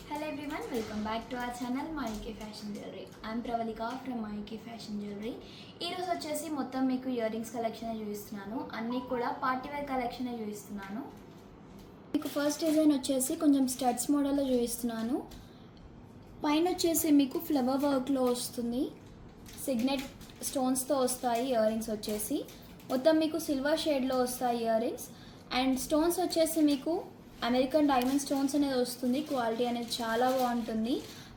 Hello everyone, welcome back to our channel Mayuki Fashion Jewelry. I am Pravalika from Mayuki Fashion Jewelry. ఈ రోజు వచ్చేసి మొత్తం మీకు ear rings collection చూపిస్తున్నాను. అన్నీ కూడా పార్టీ వేర్ కలెక్షన్ చూపిస్తున్నాను. మీకు ఫస్ట్ డిజైన్ వచ్చేసి కొంచెం స్టడ్స్ మోడల్లో చూపిస్తున్నాను. పైన వచ్చేసి మీకు ఫ్లవర్ వర్క్లో వస్తుంది. సిగ్నెట్ స్టోన్స్తో వస్తాయి ఇయర్ రింగ్స్ వచ్చేసి. మొత్తం మీకు సిల్వర్ షేడ్లో వస్తాయి ఇయర్ రింగ్స్. అండ్ స్టోన్స్ వచ్చేసి మీకు అమెరికన్ డైమండ్ స్టోన్స్ అనేది వస్తుంది. క్వాలిటీ అనేది చాలా బాగుంటుంది.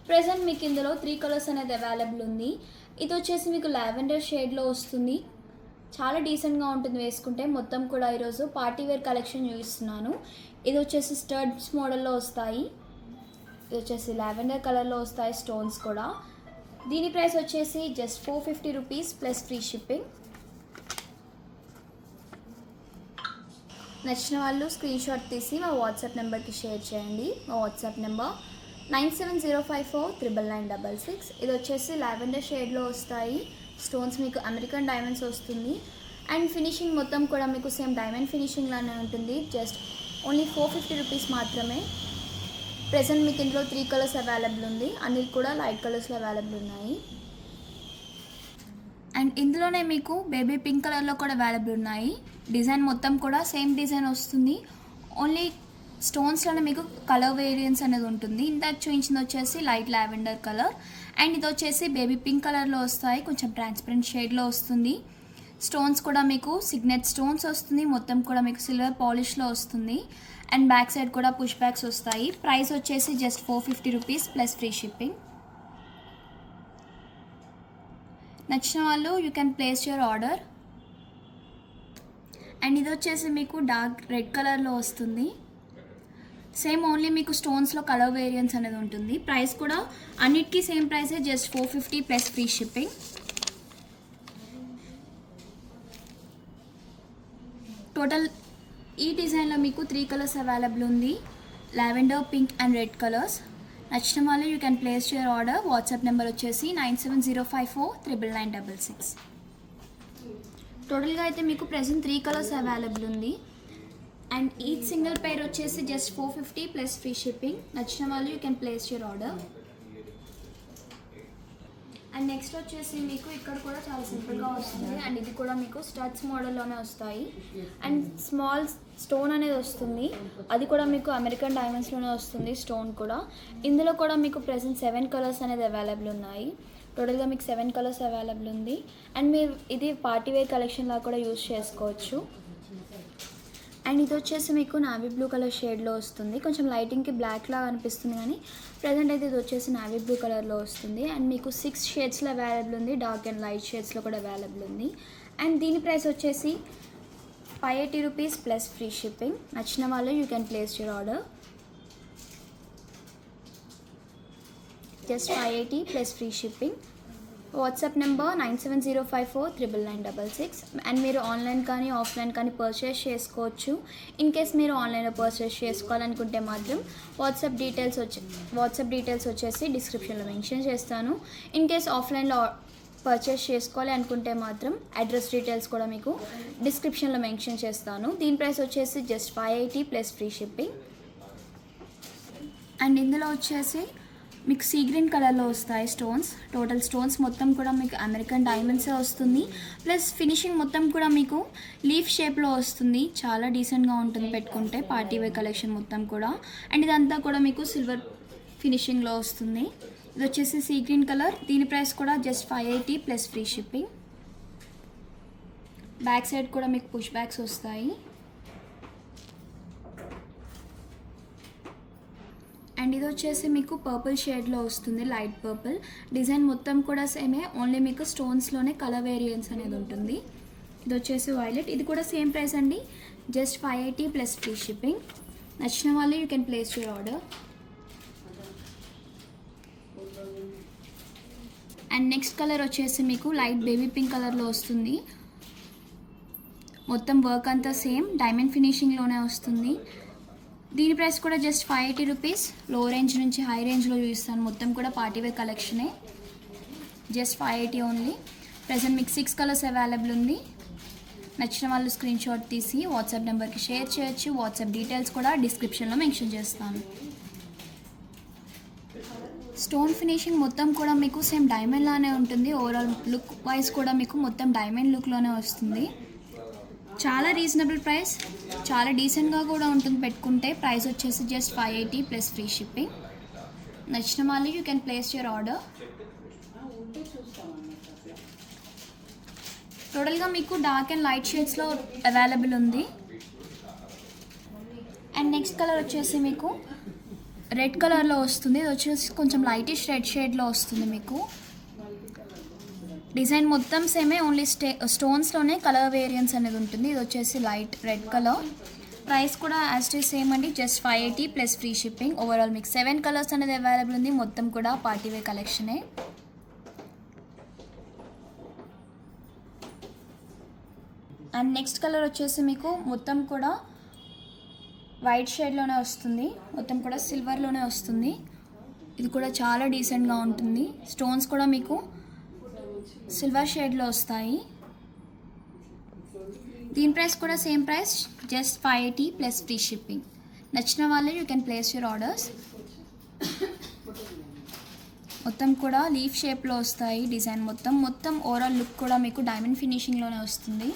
ప్రెజెంట్ మీకు ఇందులో 3 కలర్స్ అనేది అవైలబుల్ ఉంది. ఇది వచ్చేసి మీకు లావెండర్ షేడ్లో వస్తుంది. చాలా డీసెంట్గా ఉంటుంది వేసుకుంటే. మొత్తం కూడా ఈరోజు పార్టీ వేర్ కలెక్షన్ చూపిస్తున్నాను. ఇది వచ్చేసి స్టడ్స్ మోడల్లో వస్తాయి. ఇది వచ్చేసి లావెండర్ కలర్లో వస్తాయి స్టోన్స్ కూడా. దీని ప్రైస్ వచ్చేసి just 450 rupees plus free shipping. నచ్చిన వాళ్ళు స్క్రీన్ షాట్ తీసి మా వాట్సాప్ నెంబర్కి షేర్ చేయండి. మా వాట్సాప్ నెంబర్ 9705499966. ఇది వచ్చేసి లావెండర్ షేడ్లో వస్తాయి స్టోన్స్. మీకు అమెరికన్ డైమండ్స్ వస్తుంది. అండ్ ఫినిషింగ్ మొత్తం కూడా మీకు సేమ్ డైమండ్ ఫినిషింగ్ లానే ఉంటుంది. జస్ట్ ఓన్లీ 450 రూపీస్ మాత్రమే. ప్రెజెంట్ మీకు ఇందులో 3 కలర్స్ అవైలబుల్ ఉంది. అన్ని కూడా లైట్ కలర్స్లో అవైలబుల్ ఉన్నాయి. అండ్ ఇందులోనే మీకు బేబీ పింక్ కలర్లో కూడా అవైలబుల్ ఉన్నాయి. డిజైన్ మొత్తం కూడా సేమ్ డిజైన్ వస్తుంది. ఓన్లీ స్టోన్స్లోనే మీకు కలర్ వేరియన్స్ అనేది ఉంటుంది. ఇందాక చూపించింది వచ్చేసి లైట్ లావెండర్ కలర్. అండ్ ఇది వచ్చేసి బేబీ పింక్ కలర్లో వస్తాయి. కొంచెం ట్రాన్స్పరెంట్ షేడ్లో వస్తుంది. స్టోన్స్ కూడా మీకు సిగ్నెట్ స్టోన్స్ వస్తుంది. మొత్తం కూడా మీకు సిల్వర్ పాలిష్లో వస్తుంది. అండ్ బ్యాక్ సైడ్ కూడా పుష్ బ్యాక్స్ వస్తాయి. ప్రైస్ వచ్చేసి just 450 rupees plus free shipping. నచ్చిన వాళ్ళు you can place your order. And ఇది వచ్చేసి మీకు డార్క్ రెడ్ కలర్లో వస్తుంది. సేమ్ ఓన్లీ మీకు స్టోన్స్లో కలర్ వేరియన్స్ అనేది ఉంటుంది. ప్రైస్ కూడా అన్నిటికీ సేమ్ ప్రైసే, just 450 plus free shipping. Total ఈ డిజైన్లో మీకు 3 కలర్స్ అవైలబుల్ ఉంది. Lavender, pink and red colours. నచ్చిన వాళ్ళు you can place your order. WhatsApp number వచ్చేసి 9705499966. టోటల్గా అయితే మీకు ప్రెజెంట్ 3 కలర్స్ అవైలబుల్ ఉంది. అండ్ ఈచ్ సింగిల్ పేర్ వచ్చేసి జస్ట్ 450 ప్లస్ ఫ్రీ షిప్పింగ్. నచ్చిన వాళ్ళు you can place your order. And next వచ్చేసి మీకు ఇక్కడ కూడా చాలా సింపుల్గా వస్తుంది. అండ్ ఇది కూడా మీకు స్టడ్స్ మోడల్లోనే వస్తాయి. అండ్ స్మాల్ స్టోన్ అనేది వస్తుంది. అది కూడా మీకు అమెరికన్ డైమండ్స్లోనే వస్తుంది స్టోన్ కూడా. ఇందులో కూడా మీకు ప్రెజెంట్ 7 కలర్స్ అనేది అవైలబుల్ ఉన్నాయి. టోటల్గా మీకు 7 కలర్స్ అవైలబుల్ ఉంది. అండ్ మీరు ఇది పార్టీ వేర్ కలెక్షన్లా కూడా యూజ్ చేసుకోవచ్చు. అండ్ ఇది వచ్చేసి మీకు నావీ బ్లూ కలర్ షేడ్లో వస్తుంది. కొంచెం లైటింగ్కి బ్లాక్ లాగా అనిపిస్తుంది, కానీ ప్రజెంట్ అయితే ఇది వచ్చేసి నావీ బ్లూ కలర్లో వస్తుంది. అండ్ మీకు 6 షేడ్స్లో అవైలబుల్ ఉంది. డార్క్ అండ్ లైట్ షేడ్స్లో కూడా అవైలబుల్ ఉంది. అండ్ దీని ప్రైస్ వచ్చేసి 580 రూపీస్ ప్లస్ ఫ్రీ షిప్పింగ్. నచ్చిన వాళ్ళు you can place your order. Just 580 plus free shipping. WhatsApp number 9705499966. And మీరు ఆన్లైన్ కానీ ఆఫ్లైన్ కానీ పర్చేస్ చేసుకోవచ్చు. ఇన్ కేస్ మీరు ఆన్లైన్లో పర్చేస్ చేసుకోవాలనుకుంటే మాత్రం వాట్సాప్ డీటెయిల్స్ వచ్చేసి డిస్క్రిప్షన్లో మెన్షన్ చేస్తాను. ఇన్ కేస్ ఆఫ్లైన్లో పర్చేస్ చేసుకోవాలి అనుకుంటే మాత్రం అడ్రస్ డీటెయిల్స్ కూడా మీకు డిస్క్రిప్షన్లో మెన్షన్ చేస్తాను. దీని ప్రైస్ వచ్చేసి just 580 plus free shipping. And ఇందులో వచ్చేసి మీకు సీ గ్రీన్ కలర్లో వస్తాయి స్టోన్స్. టోటల్ స్టోన్స్ మొత్తం కూడా మీకు అమెరికన్ డైమండ్సే వస్తుంది. ప్లస్ ఫినిషింగ్ మొత్తం కూడా మీకు లీఫ్ షేప్లో వస్తుంది. చాలా డీసెంట్గా ఉంటుంది పెట్టుకుంటే పార్టీ వేర్ కలెక్షన్ మొత్తం కూడా. అండ్ ఇదంతా కూడా మీకు సిల్వర్ ఫినిషింగ్లో వస్తుంది. ఇది వచ్చేసి సీ గ్రీన్ కలర్. దీని ప్రైస్ కూడా just 580 plus free shipping. Back side కూడా మీకు పుష్ బ్యాక్స్ వస్తాయి. అండ్ ఇది వచ్చేసి మీకు పర్పుల్ షేడ్లో వస్తుంది, లైట్ పర్పుల్. డిజైన్ మొత్తం కూడా సేమే, ఓన్లీ మీకు స్టోన్స్లోనే కలర్ వేరియన్స్ అనేది ఉంటుంది. ఇది వచ్చేసి వైలెట్. ఇది కూడా సేమ్ ప్రైస్ అండి, జస్ట్ 580 ప్లస్ ఫ్రీ షిప్పింగ్. నచ్చిన వాళ్ళు you can place your order. And next colour వచ్చేసి మీకు లైట్ బేబీ పింక్ కలర్లో వస్తుంది. మొత్తం వర్క్ అంతా సేమ్ డైమండ్ ఫినిషింగ్లోనే వస్తుంది. దీని ప్రైస్ కూడా జస్ట్ 580 రూపీస్. లో రేంజ్ నుంచి హై రేంజ్లో చూపిస్తాను. మొత్తం కూడా పార్టీ వేర్ కలెక్షనే. Just 580 only. ప్రెజెంట్ మీకు 6 కలర్స్ అవైలబుల్ ఉంది. నచ్చిన వాళ్ళు స్క్రీన్ షాట్ తీసి వాట్సాప్ నెంబర్కి షేర్ చేయొచ్చు. వాట్సాప్ డీటెయిల్స్ కూడా డిస్క్రిప్షన్లో మెన్షన్ చేస్తాను. స్టోన్ ఫినిషింగ్ మొత్తం కూడా మీకు సేమ్ డైమండ్ లానే ఉంటుంది. ఓవరాల్ లుక్ వైజ్ కూడా మీకు మొత్తం డైమండ్ లుక్లోనే వస్తుంది. చాలా రీజనబుల్ ప్రైస్, చాలా డీసెంట్గా కూడా ఉంటుంది పెట్టుకుంటే. ప్రైస్ వచ్చేసి జస్ట్ 580 ప్లస్ ఫ్రీ షిప్పింగ్. నచ్చిన వాళ్ళు you can place your order. టోటల్గా మీకు డార్క్ అండ్ లైట్ షేడ్స్లో అవైలబుల్ ఉంది. అండ్ నెక్స్ట్ కలర్ వచ్చేసి మీకు రెడ్ కలర్లో వస్తుంది. ఇది వచ్చేసి కొంచెం లైటిష్ రెడ్ షేడ్లో వస్తుంది. మీకు డిజైన్ మొత్తం సేమే, ఓన్లీ స్టోన్స్లోనే కలర్ వేరియన్స్ అనేది ఉంటుంది. ఇది వచ్చేసి లైట్ రెడ్ కలర్. ప్రైస్ కూడా యాజ్ టు సేమ్ అండి, just 580 plus free shipping. Overall మీకు 7 కలర్స్ అనేది అవైలబుల్ ఉంది. మొత్తం కూడా పార్టీవేర్ కలెక్షనే. అండ్ నెక్స్ట్ కలర్ వచ్చేసి మీకు మొత్తం కూడా వైట్ షేడ్లోనే వస్తుంది. మొత్తం కూడా సిల్వర్లోనే వస్తుంది. ఇది కూడా చాలా డీసెంట్గా ఉంటుంది. స్టోన్స్ కూడా మీకు సిల్వర్ షేడ్లో వస్తాయి. దీని ప్రైస్ కూడా same price, just 580 plus free shipping. నచ్చిన వాళ్ళు you can place your orders. మొత్తం కూడా లీఫ్ షేప్లో వస్తాయి డిజైన్ మొత్తం ఓవరాల్ లుక్ కూడా మీకు డైమండ్ ఫినిషింగ్లోనే వస్తుంది.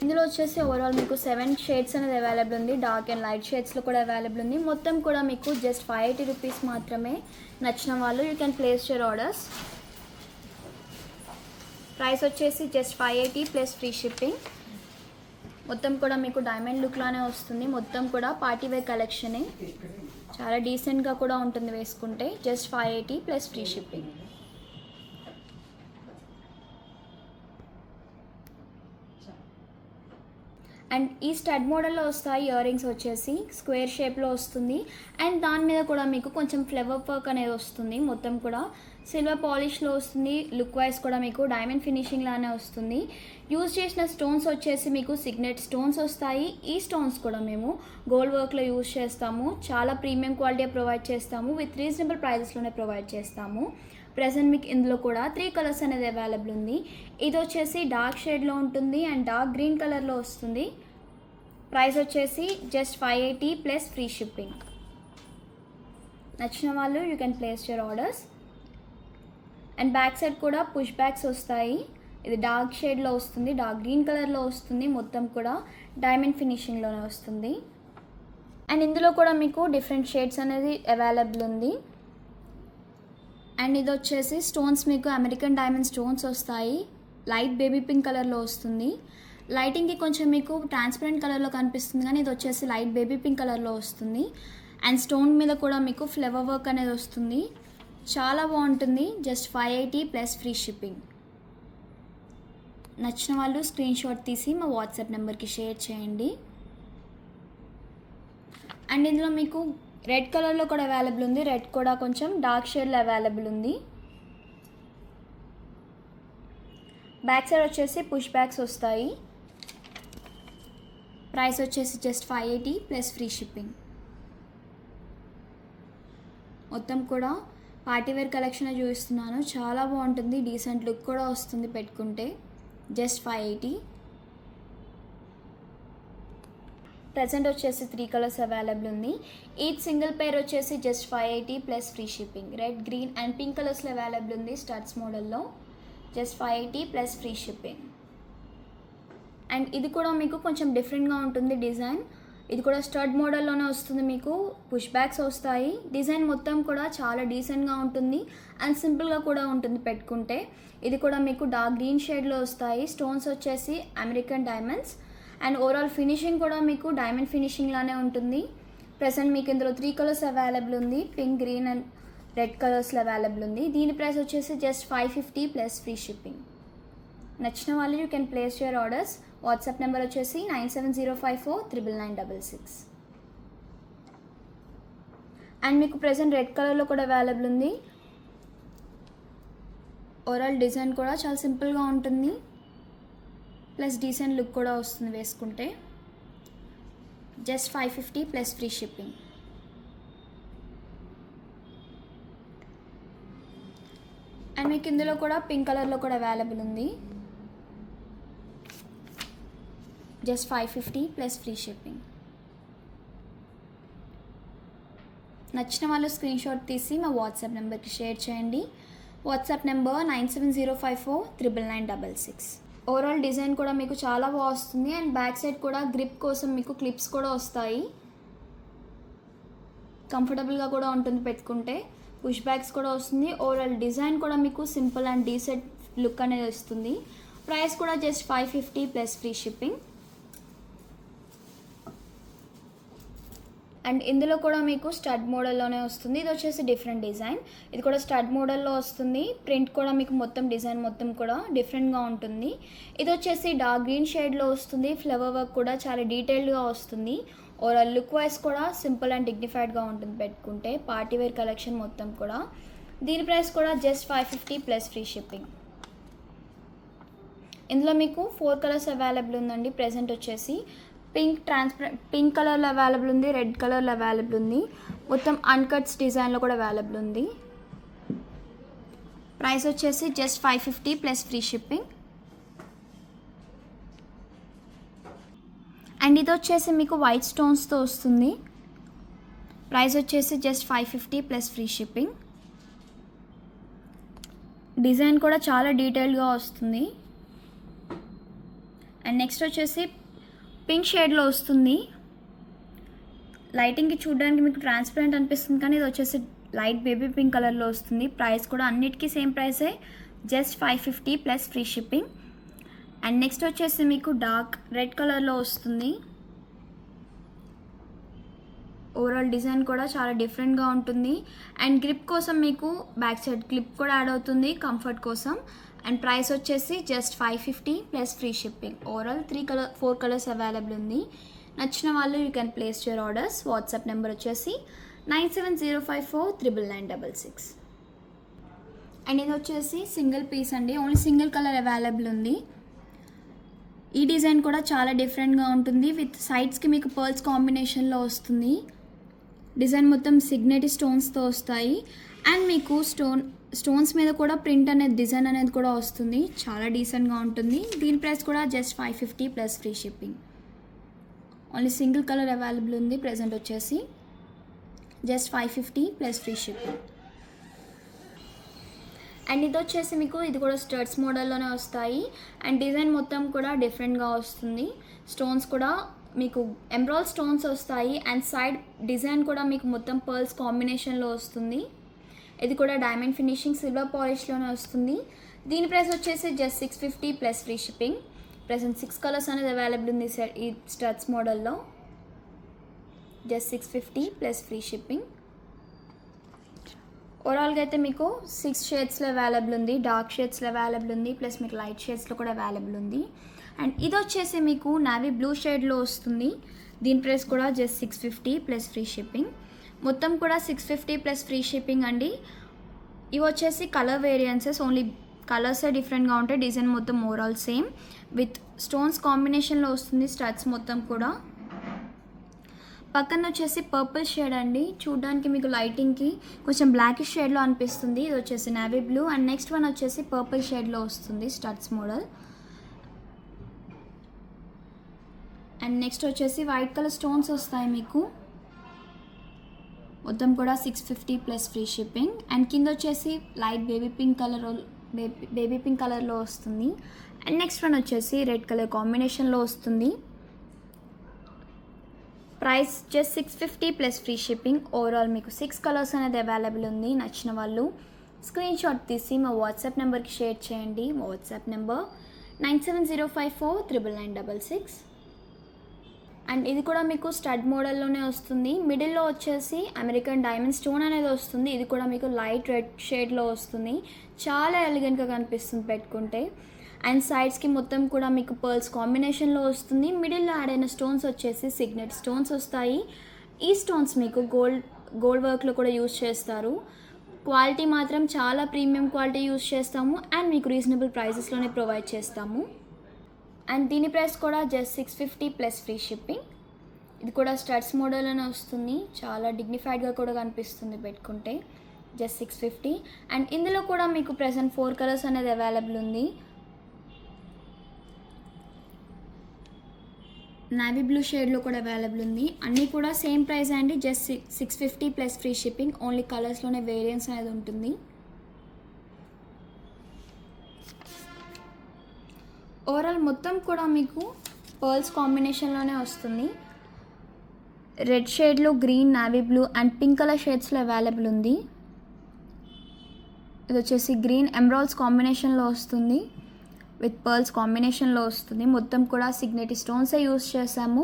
ఇందులో వచ్చేసి ఓవరాల్ మీకు 7 షేడ్స్ అనేది అవైలబుల్ ఉంది. డార్క్ అండ్ లైట్ షేడ్స్లో కూడా అవైలబుల్ ఉంది. మొత్తం కూడా మీకు జస్ట్ 580 రూపీస్ మాత్రమే. నచ్చిన వాళ్ళు you can place your orders. Price వచ్చేసి జస్ట్ 580 ప్లస్ ఫ్రీ షిప్పింగ్. మొత్తం కూడా మీకు డైమండ్ లుక్లోనే వస్తుంది. మొత్తం కూడా పార్టీవేర్ కలెక్షనే. చాలా డీసెంట్గా కూడా ఉంటుంది వేసుకుంటే. Just 580 plus free shipping. And ఈ స్టడ్ మోడల్లో వస్తాయి ఇయర్ రింగ్స్ వచ్చేసి స్క్వేర్ షేప్లో వస్తుంది. అండ్ దాని మీద కూడా మీకు కొంచెం ఫ్లవర్ వర్క్ అనేది వస్తుంది. మొత్తం కూడా సిల్వర్ పాలిష్లో వస్తుంది. లుక్ వైజ్ కూడా మీకు డైమండ్ ఫినిషింగ్ లానే వస్తుంది. యూజ్ చేసిన స్టోన్స్ వచ్చేసి మీకు సిగ్నెట్ స్టోన్స్ వస్తాయి. ఈ స్టోన్స్ కూడా మేము గోల్డ్ వర్క్లో యూజ్ చేస్తాము. చాలా ప్రీమియం క్వాలిటీ ప్రొవైడ్ చేస్తాము. విత్ రీజనబుల్ ప్రైజెస్లోనే ప్రొవైడ్ చేస్తాము. ప్రెజెంట్ మీకు ఇందులో కూడా 3 కలర్స్ అనేది అవైలబుల్ ఉంది. ఇది వచ్చేసి డార్క్ షేడ్లో ఉంటుంది అండ్ డార్క్ గ్రీన్ కలర్లో వస్తుంది. ప్రైస్ వచ్చేసి జస్ట్ 580 ప్లస్ ఫ్రీ షిప్పింగ్. నచ్చిన వాళ్ళు you can place your orders. And back side కూడా పుష్ బ్యాక్స్ వస్తాయి. ఇది డార్క్ షేడ్లో వస్తుంది, డార్క్ గ్రీన్ కలర్లో వస్తుంది. మొత్తం కూడా డైమండ్ ఫినిషింగ్లోనే వస్తుంది. అండ్ ఇందులో కూడా మీకు డిఫరెంట్ షేడ్స్ అనేది అవైలబుల్ ఉంది. అండ్ ఇది వచ్చేసి స్టోన్స్ మీకు అమెరికన్ డైమండ్ స్టోన్స్ వస్తాయి. లైట్ బేబీ పింక్ కలర్లో వస్తుంది. లైటింగ్కి కొంచెం మీకు ట్రాన్స్పరెంట్ కలర్లో కనిపిస్తుంది, కానీ ఇది వచ్చేసి లైట్ బేబీ పింక్ కలర్లో వస్తుంది. అండ్ స్టోన్ మీద కూడా మీకు ఫ్లవర్ వర్క్ అనేది వస్తుంది. చాలా బాగుంటుంది. Just 580 plus free shipping. నచ్చిన వాళ్ళు స్క్రీన్ షాట్ తీసి మా వాట్సాప్ నెంబర్కి షేర్ చేయండి. అండ్ ఇందులో మీకు రెడ్ కలర్లో కూడా అవైలబుల్ ఉంది. రెడ్ కూడా కొంచెం డార్క్ షేడ్లో అవైలబుల్ ఉంది. బ్యాక్ సైడ్ వచ్చేసి పుష్ బ్యాక్స్ వస్తాయి. ప్రైస్ వచ్చేసి జస్ట్ 580 ప్లస్ ఫ్రీ షిప్పింగ్. మొత్తం కూడా పార్టీవేర్ కలెక్షన్ చూపిస్తున్నాను. చాలా బాగుంటుంది. డీసెంట్ లుక్ కూడా వస్తుంది పెట్టుకుంటే. జస్ట్ 580. ప్రెజెంట్ వచ్చేసి 3 కలర్స్ అవైలబుల్ ఉంది. ఈచ్ సింగిల్ పేర్ వచ్చేసి just 580 plus free shipping. Red, green and pink కలర్స్లో అవైలబుల్ ఉంది స్టడ్స్ మోడల్లో. Just 580 plus free shipping. And ఇది కూడా మీకు కొంచెం డిఫరెంట్గా ఉంటుంది డిజైన్. ఇది కూడా స్టడ్ మోడల్లోనే వస్తుంది. మీకు పుష్ బ్యాక్స్ వస్తాయి. డిజైన్ మొత్తం కూడా చాలా డీసెంట్గా ఉంటుంది అండ్ సింపుల్గా కూడా ఉంటుంది పెట్టుకుంటే. ఇది కూడా మీకు డార్క్ గ్రీన్ షేడ్లో వస్తాయి. స్టోన్స్ వచ్చేసి American diamonds. And overall finishing కూడా మీకు డైమండ్ ఫినిషింగ్ లానే ఉంటుంది. ప్రెసెంట్ మీకు ఇందులో 3 కలర్స్ అవైలబుల్ ఉంది. పింక్, గ్రీన్ అండ్ రెడ్ కలర్స్లో అవైలబుల్ ఉంది. దీని ప్రైస్ వచ్చేసి జస్ట్ 550 ప్లస్ ఫ్రీ షిప్పింగ్. నచ్చిన వాళ్ళు you can place your orders. WhatsApp number వచ్చేసి 9704999966. అండ్ మీకు ప్రెసెంట్ రెడ్ కలర్లో కూడా అవైలబుల్ ఉంది. ఓవరాల్ డిజైన్ కూడా చాలా సింపుల్గా ఉంటుంది. ప్లస్ డీసెంట్ లుక్ కూడా వస్తుంది వేసుకుంటే. Just 550 plus free shipping. And మీకు ఇందులో కూడా పింక్ కలర్లో కూడా అవైలబుల్ ఉంది. Just 550 plus free shipping. నచ్చిన వాళ్ళు స్క్రీన్ షాట్ తీసి మా వాట్సాప్ నెంబర్కి షేర్ చేయండి. WhatsApp number 9705499966. ఓవరాల్ డిజైన్ కూడా మీకు చాలా బాగా వస్తుంది. అండ్ బ్యాక్ సైడ్ కూడా గ్రిప్ కోసం మీకు క్లిప్స్ కూడా వస్తాయి. కంఫర్టబుల్గా కూడా ఉంటుంది పెట్టుకుంటే. పుష్ బ్యాగ్స్ కూడా వస్తుంది. ఓవరాల్ డిజైన్ కూడా మీకు సింపుల్ అండ్ డీసెంట్ లుక్ అనేది వస్తుంది. ప్రైస్ కూడా just 550 plus free shipping. And ఇందులో కూడా మీకు స్టడ్ మోడల్లోనే వస్తుంది. ఇది వచ్చేసి డిఫరెంట్ డిజైన్. ఇది కూడా స్టడ్ మోడల్లో వస్తుంది. ప్రింట్ కూడా మీకు మొత్తం డిజైన్ మొత్తం కూడా డిఫరెంట్గా ఉంటుంది. ఇది వచ్చేసి డార్క్ గ్రీన్ షేడ్లో వస్తుంది. ఫ్లవర్ వర్క్ కూడా చాలా డీటెయిల్డ్గా వస్తుంది. ఓవరాల్ లుక్ వైజ్ కూడా సింపుల్ అండ్ డిగ్నిఫైడ్గా ఉంటుంది పెట్టుకుంటే. పార్టీ వేర్ కలెక్షన్ మొత్తం కూడా. దీని ప్రైస్ కూడా జస్ట్ 550 ప్లస్ ఫ్రీ షిప్పింగ్. ఇందులో మీకు 4 కలర్స్ అవైలబుల్ ఉందండి. ప్రెజెంట్ వచ్చేసి పింక్ కలర్లో అవైలబుల్ ఉంది, రెడ్ కలర్లో అవైలబుల్ ఉంది, మొత్తం అన్కట్స్ డిజైన్లో కూడా అవైలబుల్ ఉంది. ప్రైస్ వచ్చేసి just 550 plus free shipping. And ఇది వచ్చేసి మీకు వైట్ స్టోన్స్తో వస్తుంది. ప్రైస్ వచ్చేసి just 550 plus free shipping. Design కూడా చాలా డీటెయిల్గా వస్తుంది. అండ్ నెక్స్ట్ వచ్చేసి పింక్ షేడ్లో వస్తుంది. లైటింగ్కి చూడడానికి మీకు ట్రాన్స్పరెంట్ అనిపిస్తుంది, కానీ ఇది వచ్చేసి లైట్ బేబీ పింక్ కలర్లో వస్తుంది. ప్రైస్ కూడా అన్నిటికీ సేమ్ ప్రైసే, just 550 plus free shipping. And next వచ్చేసి మీకు డార్క్ రెడ్ కలర్లో వస్తుంది. ఓవరాల్ డిజైన్ కూడా చాలా డిఫరెంట్గా ఉంటుంది. అండ్ గ్రిప్ కోసం మీకు బ్యాక్ సైడ్ క్లిప్ కూడా యాడ్ అవుతుంది కంఫర్ట్ కోసం. అండ్ ప్రైస్ వచ్చేసి just 550 plus free shipping. Overall 4 colours available ఉంది. నచ్చిన వాళ్ళు you can place your orders. WhatsApp number వచ్చేసి 9705499966. అండ్ ఇది వచ్చేసి సింగిల్ పీస్ అండి. ఓన్లీ సింగిల్ కలర్ అవైలబుల్ ఉంది. ఈ డిజైన్ కూడా చాలా డిఫరెంట్గా ఉంటుంది. విత్ సైడ్స్కి మీకు పర్ల్స్ కాంబినేషన్లో వస్తుంది. డిజైన్ మొత్తం సిగ్నేటి స్టోన్స్తో వస్తాయి. అండ్ మీకు స్టోన్స్ మీద కూడా ప్రింట్ అనేది డిజైన్ అనేది కూడా వస్తుంది. చాలా డీసెంట్గా ఉంటుంది. దీని ప్రైస్ కూడా just 550 plus free shipping. Only single colour available ఉంది. ప్రెజెంట్ వచ్చేసి just 550 plus free shipping. And ఇది వచ్చేసి మీకు ఇది కూడా స్టడ్స్ మోడల్లోనే వస్తాయి. అండ్ డిజైన్ మొత్తం కూడా డిఫరెంట్గా వస్తుంది. స్టోన్స్ కూడా మీకు ఎంబ్రాయిడ్ స్టోన్స్ వస్తాయి. అండ్ సైడ్ డిజైన్ కూడా మీకు మొత్తం పర్ల్స్ కాంబినేషన్లో వస్తుంది. ఇది కూడా డైమండ్ ఫినిషింగ్ సిల్వర్ పాలిష్లోనే వస్తుంది. దీని ప్రైస్ వచ్చేసి just 650 plus free shipping. Present 6 colours అనేది అవైలబుల్ ఉంది ఈ స్టడ్స్ మోడల్లో. Just 650 plus free shipping. ఓవరాల్గా అయితే మీకు 6 షేడ్స్లో అవైలబుల్ ఉంది. డార్క్ షేడ్స్లో అవైలబుల్ ఉంది, ప్లస్ మీకు లైట్ షేడ్స్లో కూడా అవైలబుల్ ఉంది. అండ్ ఇది వచ్చేసి మీకు నావీ బ్లూ షేడ్లో వస్తుంది. దీని ప్రైస్ కూడా జస్ట్ 650 ప్లస్ ఫ్రీ షిప్పింగ్. మొత్తం కూడా 650 ప్లస్ ఫ్రీ షిప్పింగ్ అండి. ఇవి వచ్చేసి కలర్ వేరియంట్సెస్, ఓన్లీ కలర్సే డిఫరెంట్గా ఉంటాయి. డిజైన్ మొత్తం ఓవరాల్ సేమ్ విత్ స్టోన్స్ కాంబినేషన్లో వస్తుంది. స్టడ్స్ మొత్తం కూడా. పక్కన వచ్చేసి పర్పుల్ షేడ్ అండి. చూడడానికి మీకు లైటింగ్కి కొంచెం బ్లాకిష్ షేడ్లో అనిపిస్తుంది. ఇది వచ్చేసి navy blue. And next one వచ్చేసి పర్పుల్ షేడ్లో వస్తుంది స్టడ్స్ మోడల్. అండ్ నెక్స్ట్ వచ్చేసి వైట్ కలర్ స్టోన్స్ వస్తాయి మీకు. మొత్తం కూడా 650 ప్లస్ ఫ్రీ షిప్పింగ్. అండ్ కింద వచ్చేసి లైట్ బేబీ పింక్ కలర్లో వస్తుంది. అండ్ నెక్స్ట్ వన్ వచ్చేసి రెడ్ కలర్ కాంబినేషన్లో వస్తుంది. Price just 650 plus free shipping. Overall మీకు 6 కలర్స్ అనేది అవైలబుల్ ఉంది. నచ్చిన వాళ్ళు స్క్రీన్ షాట్ తీసి మా వాట్సాప్ నెంబర్కి షేర్ చేయండి. మా వాట్సాప్ నెంబర్ 9705499966. అండ్ ఇది కూడా మీకు స్టడ్ మోడల్లోనే వస్తుంది. మిడిల్లో వచ్చేసి అమెరికన్ డైమండ్ స్టోన్ అనేది వస్తుంది. ఇది కూడా మీకు లైట్ రెడ్ షేడ్లో వస్తుంది. చాలా ఎలిగెంట్గా కనిపిస్తుంది పెట్టుకుంటే. అండ్ సైడ్స్కి మొత్తం కూడా మీకు పర్ల్స్ కాంబినేషన్లో వస్తుంది. మిడిల్లో యాడ్ అయిన స్టోన్స్ వచ్చేసి సిగ్నెట్ స్టోన్స్ వస్తాయి. ఈ స్టోన్స్ మీకు గోల్డ్ వర్క్లో కూడా యూజ్ చేస్తారు. క్వాలిటీ మాత్రం చాలా ప్రీమియం క్వాలిటీ యూజ్ చేస్తాము. అండ్ మీకు రీజనబుల్ ప్రైసెస్లోనే ప్రొవైడ్ చేస్తాము. అండ్ దీని ప్రైస్ కూడా జస్ట్ 650 ప్లస్ ఫ్రీ షిప్పింగ్. ఇది కూడా స్టడ్స్ మోడల్లోనే వస్తుంది. చాలా డిగ్నిఫైడ్గా కూడా కనిపిస్తుంది పెట్టుకుంటే. జస్ట్ 650. అండ్ ఇందులో కూడా మీకు ప్రెసెంట్ 4 కలర్స్ అనేది అవైలబుల్ ఉంది. నావీ బ్లూ షేడ్లో కూడా అవైలబుల్ ఉంది. అన్నీ కూడా సేమ్ ప్రైస్ అండి, just 650 plus free shipping. Only కలర్స్లోనే వేరియన్స్ అనేది ఉంటుంది. ఓవరాల్ మొత్తం కూడా మీకు పర్ల్స్ కాంబినేషన్లోనే వస్తుంది. రెడ్ షేడ్లో green, navy blue and pink colour షేడ్స్లో అవైలబుల్ ఉంది. ఇది వచ్చేసి గ్రీన్ ఎమరాల్డ్స్ కాంబినేషన్లో వస్తుంది, విత్ పర్ల్స్ కాంబినేషన్లో వస్తుంది. మొత్తం కూడా సిగ్నేటి స్టోన్సే యూస్ చేసాము.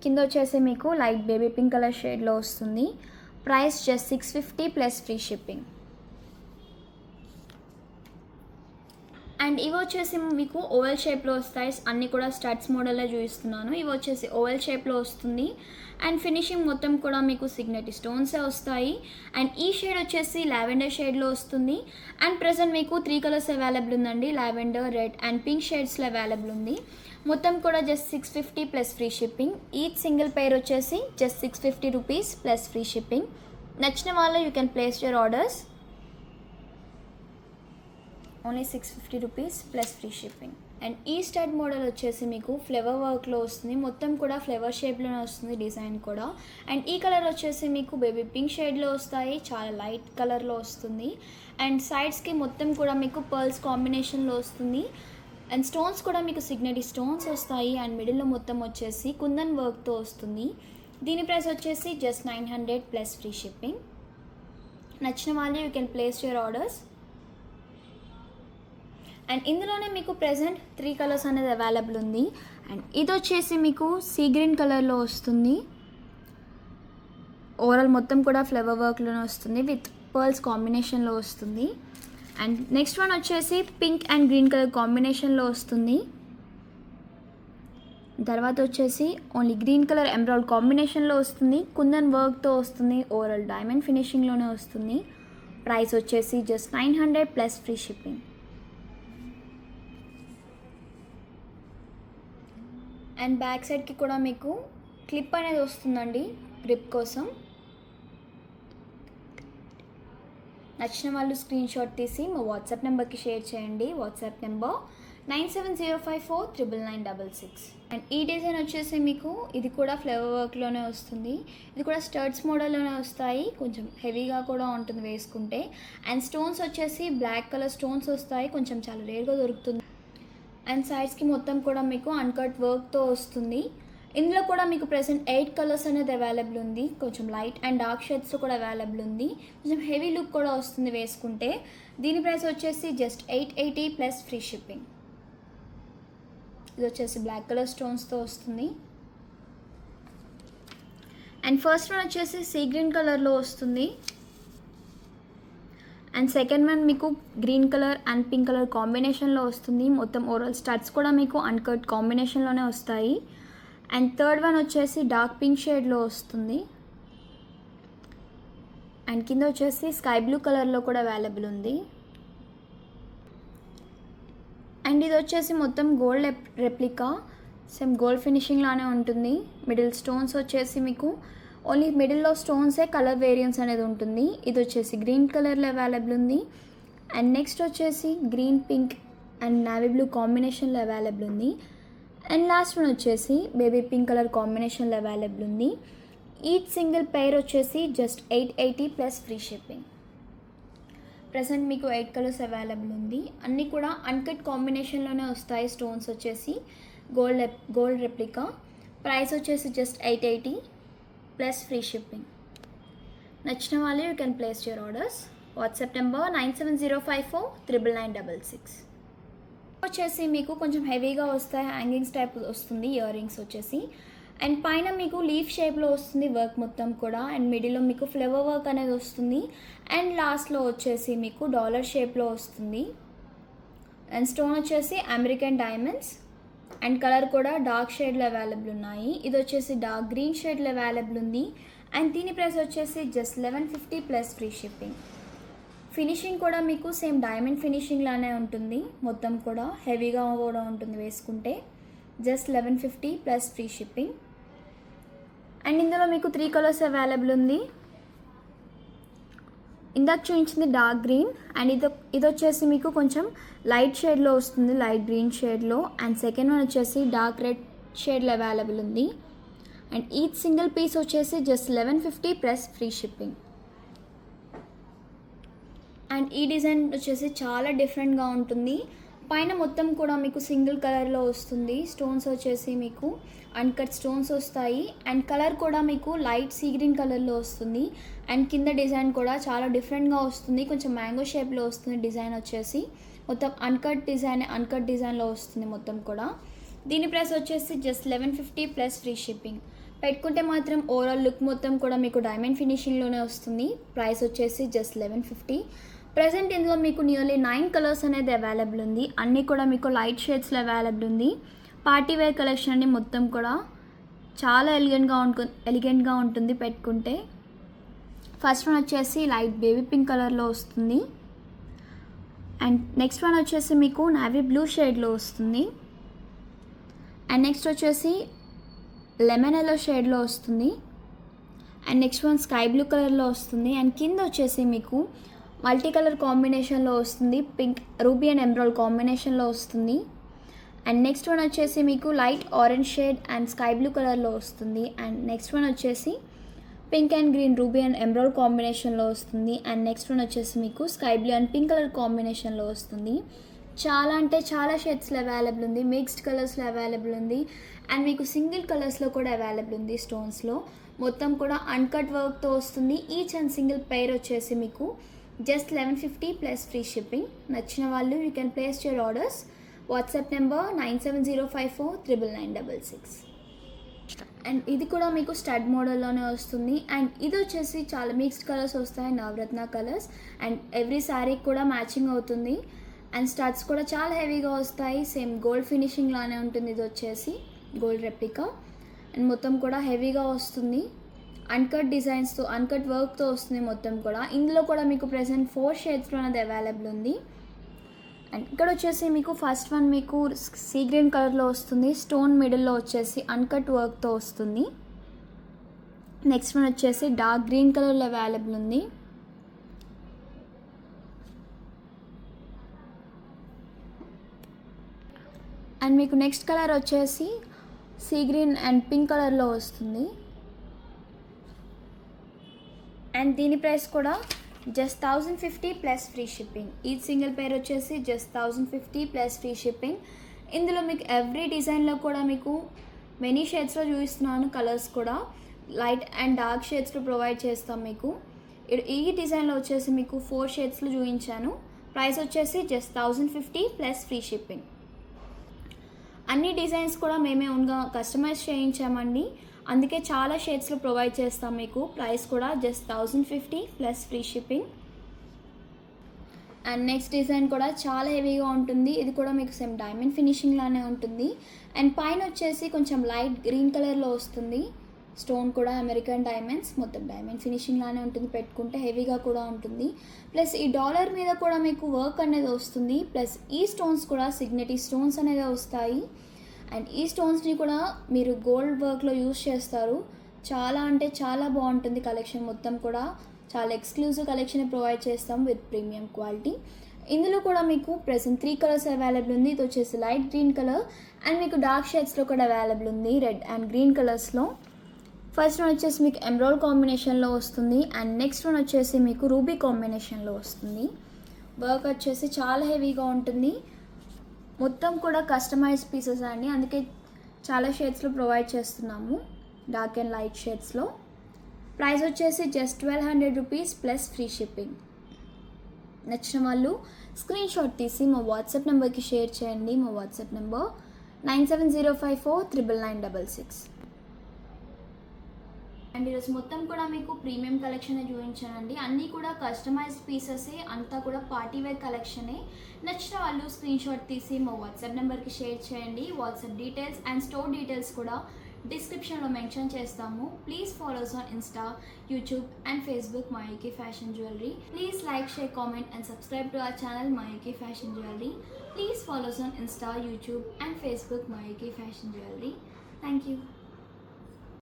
కింద వచ్చేసి మీకు లైట్ బేబీ పింక్ కలర్ షేడ్లో వస్తుంది. Price just 650 plus free shipping. And ఇవి వచ్చేసి మీకు ఓవెల్ షేప్లో వస్తాయి. అన్నీ కూడా స్టడ్స్ మోడల్లో చూపిస్తున్నాను. ఇవి వచ్చేసి ఓవెల్ షేప్లో వస్తుంది. అండ్ ఫినిషింగ్ మొత్తం కూడా మీకు సిగ్నేటి స్టోన్సే వస్తాయి. అండ్ ఈ షేడ్ వచ్చేసి లావెండర్ షేడ్లో వస్తుంది. అండ్ ప్రజెంట్ మీకు 3 కలర్స్ అవైలబుల్ ఉందండి, లావెండర్, రెడ్ అండ్ పింక్ షేడ్స్లో అవైలబుల్ ఉంది. మొత్తం కూడా just 650 plus free shipping. Each single pair వచ్చేసి just 650 rupees plus free shipping. నచ్చిన వాళ్ళు you can place your orders. Only 650 rupees plus free shipping. And ఈ స్టడ్ మోడల్ వచ్చేసి మీకు ఫ్లవర్ వర్క్లో వస్తుంది. మొత్తం కూడా ఫ్లవర్ షేప్లోనే వస్తుంది డిజైన్ కూడా. అండ్ ఈ కలర్ వచ్చేసి మీకు బేబీ పింక్ షేడ్లో వస్తాయి, చాలా లైట్ కలర్లో వస్తుంది. అండ్ సైడ్స్కి మొత్తం కూడా మీకు పర్ల్స్ కాంబినేషన్లో వస్తుంది. అండ్ స్టోన్స్ కూడా మీకు సిగ్నేటి స్టోన్స్ వస్తాయి. అండ్ మిడిల్లో మొత్తం వచ్చేసి కుందన్ వర్క్తో వస్తుంది. దీని ప్రైస్ వచ్చేసి జస్ట్ 900 ప్లస్ ఫ్రీ షిప్పింగ్. నచ్చిన వాళ్ళు you can place your orders. And ఇందులోనే మీకు ప్రెజెంట్ 3 కలర్స్ అనేది అవైలబుల్ ఉంది. అండ్ ఇది వచ్చేసి మీకు సీ గ్రీన్ కలర్లో వస్తుంది. ఓవరాల్ మొత్తం కూడా ఫ్లవర్ వర్క్లోనే వస్తుంది, విత్ పర్ల్స్ కాంబినేషన్లో వస్తుంది. అండ్ నెక్స్ట్ వన్ వచ్చేసి పింక్ అండ్ గ్రీన్ కలర్ కాంబినేషన్లో వస్తుంది. తర్వాత వచ్చేసి ఓన్లీ గ్రీన్ కలర్ ఎమరాల్డ్ కాంబినేషన్లో వస్తుంది, కుందన్ వర్క్తో వస్తుంది, ఓవరాల్ డైమండ్ ఫినిషింగ్లోనే వస్తుంది. ప్రైస్ వచ్చేసి just 900 plus free shipping. And back సైడ్కి కూడా మీకు క్లిప్ అనేది వస్తుందండి గ్రిప్ కోసం. నచ్చిన వాళ్ళు స్క్రీన్ షాట్ తీసి మా వాట్సాప్ నెంబర్కి షేర్ చేయండి. WhatsApp number 9705499966. అండ్ ఈ డిజైన్ వచ్చేసి మీకు ఇది కూడా ఫ్లవర్ వర్క్లోనే వస్తుంది. ఇది కూడా స్టడ్స్ మోడల్లోనే వస్తాయి, కొంచెం హెవీగా కూడా ఉంటుంది వేసుకుంటే. అండ్ స్టోన్స్ వచ్చేసి బ్లాక్ కలర్ స్టోన్స్ వస్తాయి, కొంచెం చాలా రేర్గా దొరుకుతుంది. అండ్ సైడ్స్కి మొత్తం కూడా మీకు అన్కట్ వర్క్తో వస్తుంది. ఇందులో కూడా మీకు ప్రెసెంట్ 8 కలర్స్ అనేది అవైలబుల్ ఉంది. కొంచెం లైట్ అండ్ డార్క్ షేడ్స్లో కూడా అవైలబుల్ ఉంది. కొంచెం హెవీ లుక్ కూడా వస్తుంది వేసుకుంటే. దీని ప్రైస్ వచ్చేసి జస్ట్ 880 ప్లస్ ఫ్రీ షిప్పింగ్. ఇది వచ్చేసి బ్లాక్ కలర్ స్టోన్స్తో వస్తుంది. అండ్ ఫస్ట్ వన్ వచ్చేసి సీ గ్రీన్ కలర్లో వస్తుంది. అండ్ సెకండ్ వన్ మీకు green colour and pink colour కాంబినేషన్లో వస్తుంది. మొత్తం ఓవరాల్ స్టడ్స్ కూడా మీకు అన్కట్ కాంబినేషన్లోనే వస్తాయి. అండ్ థర్డ్ వన్ వచ్చేసి డార్క్ పింక్ షేడ్లో వస్తుంది. అండ్ కింద వచ్చేసి స్కై బ్లూ కలర్లో కూడా అవైలబుల్ ఉంది. అండ్ ఇది వచ్చేసి మొత్తం gold replica, same gold finishing లానే ఉంటుంది. మిడిల్ స్టోన్స్ వచ్చేసి మీకు ఓన్లీ మిడిల్లో స్టోన్సే కలర్ వేరియన్స్ అనేది ఉంటుంది. ఇది వచ్చేసి గ్రీన్ కలర్లో అవైలబుల్ ఉంది. అండ్ నెక్స్ట్ వచ్చేసి green, pink and navy blue కాంబినేషన్లో అవైలబుల్ ఉంది. అండ్ లాస్ట్ వన్ వచ్చేసి బేబీ పింక్ కలర్ కాంబినేషన్లో అవైలబుల్ ఉంది. ఈచ్ సింగిల్ పెయిర్ వచ్చేసి just 880 plus free shipping. Present మీకు 8 కలర్స్ అవైలబుల్ ఉంది. అన్నీ కూడా అన్కట్ కాంబినేషన్లోనే వస్తాయి. స్టోన్స్ వచ్చేసి గోల్డ్ రెప్లికా. ప్రైస్ వచ్చేసి జస్ట్ 880 ప్లస్ ఫ్రీ షిప్పింగ్. నచ్చిన వాళ్ళు you can place your orders. WhatsApp number 9705499966. వచ్చేసి మీకు కొంచెం హెవీగా వస్తాయి, హ్యాంగింగ్స్ టైప్ వస్తుంది ఇయర్ రింగ్స్ వచ్చేసి. అండ్ పైన మీకు లీఫ్ షేప్లో వస్తుంది వర్క్ మొత్తం కూడా. అండ్ మిడిల్లో మీకు ఫ్లవర్ వర్క్ అనేది వస్తుంది. అండ్ లాస్ట్లో వచ్చేసి మీకు డాలర్ షేప్లో వస్తుంది. అండ్ స్టోన్ వచ్చేసి అమెరికన్ డైమండ్స్. అండ్ కలర్ కూడా డార్క్ షేడ్లో అవైలబుల్ ఉన్నాయి. ఇది వచ్చేసి డార్క్ గ్రీన్ షేడ్లో అవైలబుల్ ఉంది. అండ్ దీని ప్రైస్ వచ్చేసి just 1150 plus free shipping. Finishing కూడా మీకు సేమ్ డైమండ్ ఫినిషింగ్ లానే ఉంటుంది. మొత్తం కూడా హెవీగా కూడా ఉంటుంది వేసుకుంటే. Just 1150 plus free shipping. And ఇందులో మీకు 3 కలర్స్ అవైలబుల్ ఉంది. ఇందాక చూపించింది డార్క్ గ్రీన్ అండ్ ఇది వచ్చేసి మీకు కొంచెం లైట్ షేడ్లో వస్తుంది, లైట్ గ్రీన్ షేడ్లో. అండ్ సెకండ్ వన్ వచ్చేసి డార్క్ రెడ్ షేడ్లో అవైలబుల్ ఉంది. అండ్ ఈచ్ సింగిల్ పీస్ వచ్చేసి just 1150 plus free shipping. And ఈ డిజైన్ వచ్చేసి చాలా డిఫరెంట్గా ఉంటుంది. పైన మొత్తం కూడా మీకు సింగిల్ కలర్లో వస్తుంది. స్టోన్స్ వచ్చేసి మీకు అన్కట్ స్టోన్స్ వస్తాయి. అండ్ కలర్ కూడా మీకు లైట్ సీ గ్రీన్ కలర్లో వస్తుంది. అండ్ కింద డిజైన్ కూడా చాలా డిఫరెంట్గా వస్తుంది, కొంచెం మ్యాంగో షేప్లో వస్తుంది. డిజైన్ వచ్చేసి మొత్తం అన్కట్ డిజైన్లో వస్తుంది మొత్తం కూడా. దీని ప్రైస్ వచ్చేసి జస్ట్ 1150 ప్లస్ ఫ్రీ షిప్పింగ్. పెట్టుకుంటే మాత్రం ఓవరాల్ లుక్ మొత్తం కూడా మీకు డైమండ్ ఫినిషింగ్లోనే వస్తుంది. ప్రైస్ వచ్చేసి జస్ట్ 1150. ప్రజెంట్ ఇందులో మీకు నియర్లీ 9 కలర్స్ అనేది అవైలబుల్ ఉంది. అన్నీ కూడా మీకు లైట్ షేడ్స్లో అవైలబుల్ ఉంది. పార్టీ వేర్ కలెక్షన్ అండి, మొత్తం కూడా చాలా ఎలిగెంట్గా ఉంటుంది పెట్టుకుంటే. ఫస్ట్ వన్ వచ్చేసి లైట్ బేబీ పింక్ కలర్లో వస్తుంది. అండ్ నెక్స్ట్ వన్ వచ్చేసి మీకు నావీ బ్లూ షేడ్లో వస్తుంది. అండ్ నెక్స్ట్ వచ్చేసి లెమన్ ఎల్లో షేడ్లో వస్తుంది. And next one sky blue కలర్లో వస్తుంది. అండ్ కింద వచ్చేసి మీకు మల్టీ కలర్ కాంబినేషన్లో వస్తుంది, పింక్ రూబీ అండ్ ఎమరాల్డ్ కాంబినేషన్లో వస్తుంది. అండ్ నెక్స్ట్ వన్ వచ్చేసి మీకు light orange shade and sky blue కలర్లో వస్తుంది. అండ్ నెక్స్ట్ వన్ వచ్చేసి pink and green ruby and emerald కాంబినేషన్లో వస్తుంది. అండ్ నెక్స్ట్ వన్ వచ్చేసి మీకు sky blue and pink colour కాంబినేషన్లో వస్తుంది. చాలా అంటే చాలా షేడ్స్లో అవైలబుల్ ఉంది, మిక్స్డ్ కలర్స్లో అవైలబుల్ ఉంది. అండ్ మీకు సింగిల్ కలర్స్లో కూడా అవైలబుల్ ఉంది. స్టోన్స్లో మొత్తం కూడా అన్కట్ వర్క్తో వస్తుంది. ఈచ్ అండ్ సింగిల్ పెయిర్ వచ్చేసి మీకు జస్ట్ 1150 ప్లస్ ఫ్రీ షిప్పింగ్. నచ్చిన వాళ్ళు you can place your orders. WhatsApp number 9705499966. And ఇది కూడా మీకు స్టడ్ మోడల్లోనే వస్తుంది. అండ్ ఇది వచ్చేసి చాలా మిక్స్డ్ కలర్స్ వస్తాయి, నవరత్న కలర్స్. అండ్ ఎవ్రీ శారీకి కూడా మ్యాచింగ్ అవుతుంది. అండ్ స్టడ్స్ కూడా చాలా హెవీగా వస్తాయి, సేమ్ గోల్డ్ ఫినిషింగ్ లానే ఉంటుంది. ఇది వచ్చేసి గోల్డ్ రెప్లికా అండ్ మొత్తం కూడా హెవీగా వస్తుంది. అన్కట్ డిజైన్స్తో అన్కట్ వర్క్తో వస్తుంది మొత్తం కూడా. ఇందులో కూడా మీకు ప్రెసెంట్ 4 షేడ్స్లో అనేది అవైలబుల్ ఉంది. అండ్ ఇక్కడ వచ్చేసి మీకు ఫస్ట్ వన్ మీకు సీ గ్రీన్ కలర్లో వస్తుంది, స్టోన్ మిడిల్లో వచ్చేసి అన్కట్ వర్క్తో వస్తుంది. నెక్స్ట్ వన్ వచ్చేసి డార్క్ గ్రీన్ కలర్లో అవైలబుల్ ఉంది. అండ్ మీకు నెక్స్ట్ కలర్ వచ్చేసి సీ గ్రీన్ అండ్ పింక్ కలర్లో వస్తుంది. అండ్ దీని ప్రైస్ కూడా జస్ట్ 1050 ప్లస్ ఫ్రీ షిప్పింగ్. ఈ సింగిల్ పేర్ వచ్చేసి జస్ట్ 1050 ప్లస్ ఫ్రీ షిప్పింగ్. ఇందులో మీకు ఎవ్రీ డిజైన్లో కూడా మీకు మెనీ షేడ్స్లో చూపిస్తున్నాను. కలర్స్ కూడా లైట్ అండ్ డార్క్ షేడ్స్లో ప్రొవైడ్ చేస్తాం మీకు. ఈ డిజైన్లో వచ్చేసి మీకు 4 షేడ్స్లో చూపించాను. ప్రైస్ వచ్చేసి జస్ట్ 1050 ప్లస్ ఫ్రీ షిప్పింగ్. అన్ని డిజైన్స్ కూడా మేమే ఓన్గా కస్టమైజ్ చేయించామండి, అందుకే చాలా షేడ్స్లో ప్రొవైడ్ చేస్తాం మీకు. ప్రైస్ కూడా just 1050 plus free shipping. And next design కూడా చాలా హెవీగా ఉంటుంది. ఇది కూడా మీకు సేమ్ డైమండ్ ఫినిషింగ్ లానే ఉంటుంది. అండ్ పైన వచ్చేసి కొంచెం లైట్ గ్రీన్ కలర్లో వస్తుంది. స్టోన్ కూడా అమెరికన్ డైమండ్స్, మొత్తం డైమండ్ ఫినిషింగ్ లానే ఉంటుంది. పెట్టుకుంటే హెవీగా కూడా ఉంటుంది. ప్లస్ ఈ డాలర్ మీద కూడా మీకు వర్క్ అనేది వస్తుంది. ప్లస్ ఈ స్టోన్స్ కూడా సిగ్నేటివ్ స్టోన్స్ అనేది వస్తాయి. అండ్ ఈ స్టోన్స్ని కూడా మీరు గోల్డ్ వర్క్లో యూజ్ చేస్తారు. చాలా అంటే చాలా బాగుంటుంది కలెక్షన్ మొత్తం కూడా. చాలా ఎక్స్క్లూజివ్ కలెక్షన్ ప్రొవైడ్ చేస్తాం విత్ ప్రీమియం క్వాలిటీ. ఇందులో కూడా మీకు ప్రెసెంట్ 3 కలర్స్ అవైలబుల్ ఉంది. ఇది వచ్చేసి లైట్ గ్రీన్ కలర్ అండ్ మీకు డార్క్ షేడ్స్లో కూడా అవైలబుల్ ఉంది, రెడ్ అండ్ గ్రీన్ కలర్స్లో. ఫస్ట్ వన్ వచ్చేసి మీకు ఎమరాల్డ్ కాంబినేషన్లో వస్తుంది. అండ్ నెక్స్ట్ వన్ వచ్చేసి మీకు రూబీ కాంబినేషన్లో వస్తుంది. వర్క్ వచ్చేసి చాలా హెవీగా ఉంటుంది. మొత్తం కూడా కస్టమైజ్డ్ పీసెస్ అండి, అందుకే చాలా షేడ్స్లో ప్రొవైడ్ చేస్తున్నాము, డార్క్ అండ్ లైట్ షేడ్స్లో. ప్రైస్ వచ్చేసి just 1200 rupees plus free shipping. నచ్చిన వాళ్ళు స్క్రీన్ షాట్ తీసి మా వాట్సాప్ నెంబర్కి షేర్ చేయండి. మా వాట్సాప్ నెంబర్ 9705499966. అండ్ ఈరోజు మొత్తం కూడా మీకు ప్రీమియం కలెక్షన్ చూపించానండి. అన్నీ కూడా కస్టమైజ్డ్ పీసెసే, అంతా కూడా పార్టీ వేర్ కలెక్షనే. నచ్చిన వాళ్ళు స్క్రీన్ షాట్ తీసి మా వాట్సాప్ నెంబర్కి షేర్ చేయండి. WhatsApp details and store details కూడా డిస్క్రిప్షన్లో మెన్షన్ చేస్తాము. Please follows on Insta, YouTube and Facebook Maiki fashion jewellery. Please like, share, comment and subscribe to our channel Maiki fashion jewellery. Please follows on Insta, YouTube and Facebook Maiki fashion jewellery. Thank you.